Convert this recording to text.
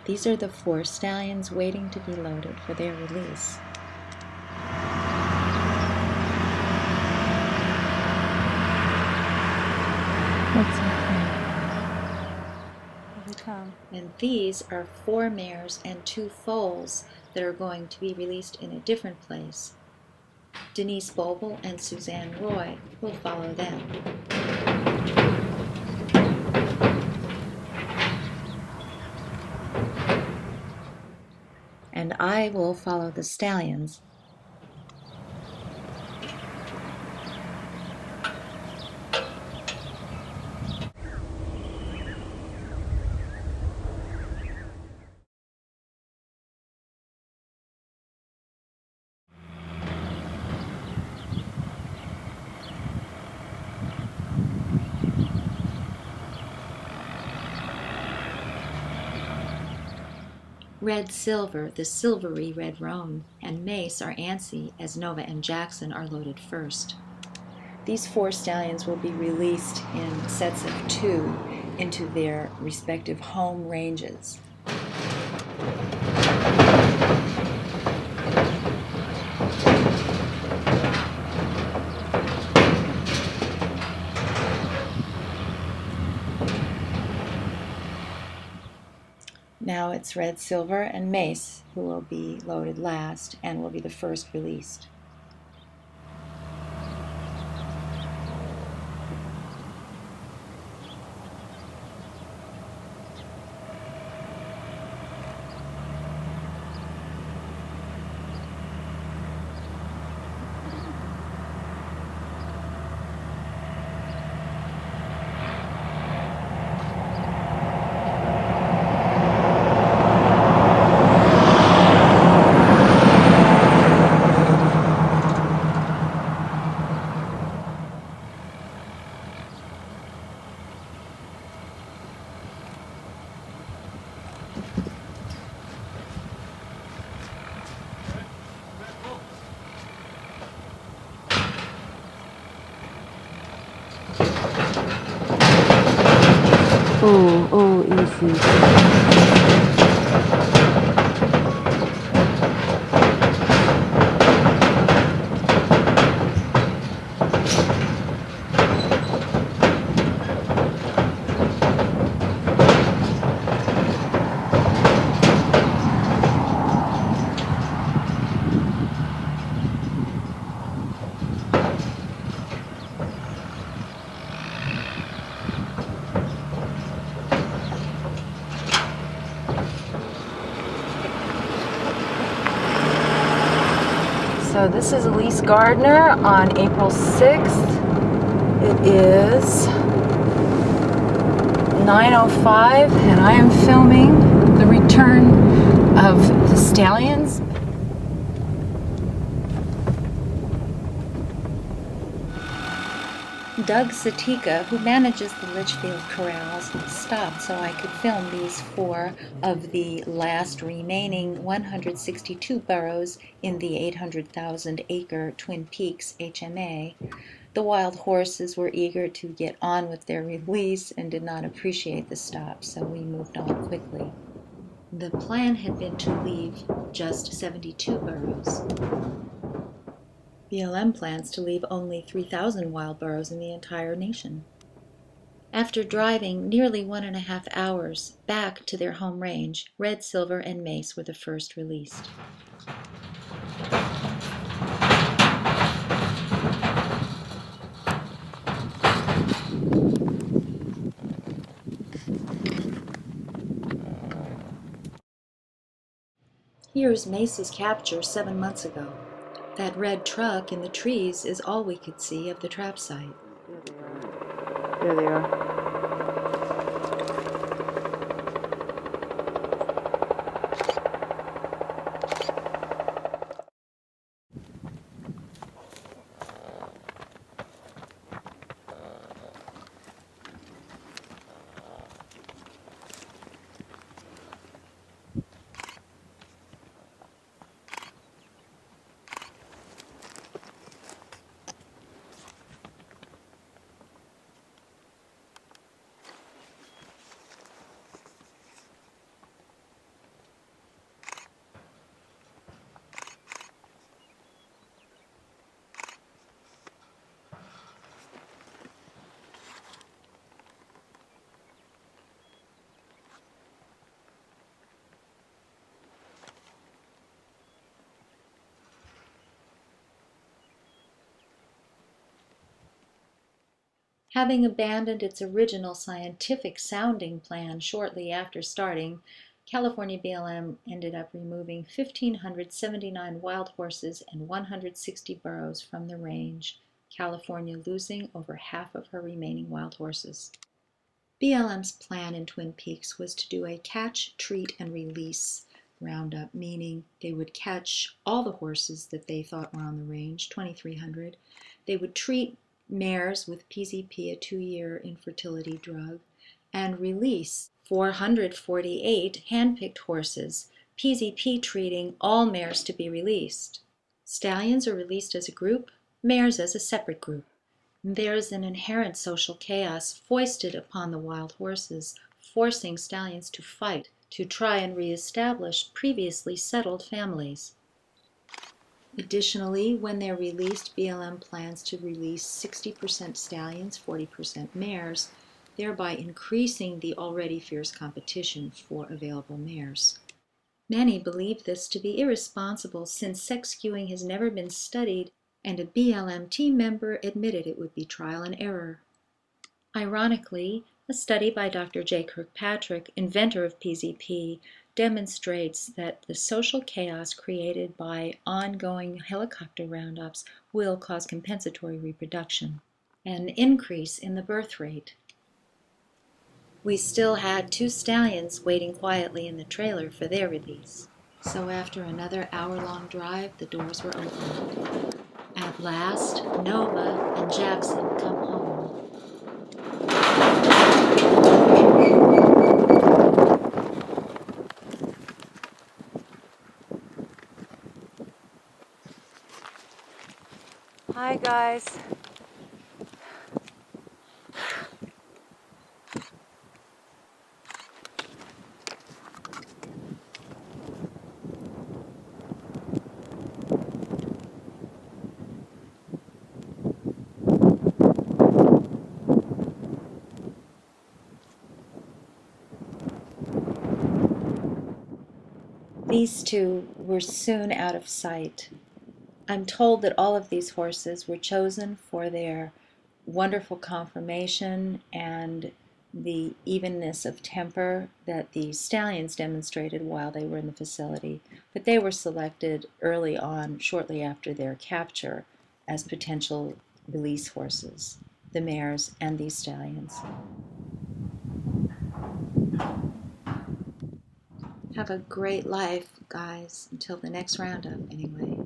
These are the 4 stallions waiting to be loaded for their release. What's happening? Here they come. And these are 4 mares and 2 foals that are going to be released in a different place. Denise Boble and Suzanne Roy will follow them. And I will follow the stallions. Red Silver, the silvery red roan, and Mace are antsy as Nova and Jackson are loaded first. These 4 stallions will be released in sets of 2 into their respective home ranges. Now it's Red Silver and Mace who will be loaded last and will be the first released. Oh, easy. So this is Elise Gardner on April 6th. It is 9:05 and I am filming the return of the stallions. Doug Satika, who manages the Litchfield Corrals, stopped so I could film these 4 of the last remaining 162 burros in the 800,000-acre Twin Peaks HMA. The wild horses were eager to get on with their release and did not appreciate the stop, so we moved on quickly. The plan had been to leave just 72 burros. BLM plans to leave only 3,000 wild burros in the entire nation. After driving nearly 1.5 hours back to their home range, Red, Silver, and Mace were the first released. Here's Mace's capture 7 months ago. That red truck in the trees is all we could see of the trap site. There they are. Having abandoned its original scientific sounding plan shortly after starting, California BLM ended up removing 1,579 wild horses and 160 burros from the range, California losing over half of her remaining wild horses. BLM's plan in Twin Peaks was to do a catch, treat, and release roundup, meaning they would catch all the horses that they thought were on the range, 2,300. They would treat mares with PZP, a 2-year infertility drug, and release 448 hand-picked horses, PZP treating all mares to be released. Stallions are released as a group, mares as a separate group. There is an inherent social chaos foisted upon the wild horses, forcing stallions to fight to try and reestablish previously settled families. Additionally, when they're released, BLM plans to release 60% stallions, 40% mares, thereby increasing the already fierce competition for available mares. Many believe this to be irresponsible since sex skewing has never been studied, and a BLM team member admitted it would be trial and error. Ironically, a study by Dr. J. Kirkpatrick, inventor of PZP, demonstrates that the social chaos created by ongoing helicopter roundups will cause compensatory reproduction, an increase in the birth rate. We still had 2 stallions waiting quietly in the trailer for their release. So after another hour-long drive, the doors were opened. At last, Nova and Jackson come home. Hi guys. These 2 were soon out of sight. I'm told that all of these horses were chosen for their wonderful conformation and the evenness of temper that the stallions demonstrated while they were in the facility, but they were selected early on, shortly after their capture, as potential release horses, the mares and these stallions. Have a great life, guys, until the next roundup, anyway.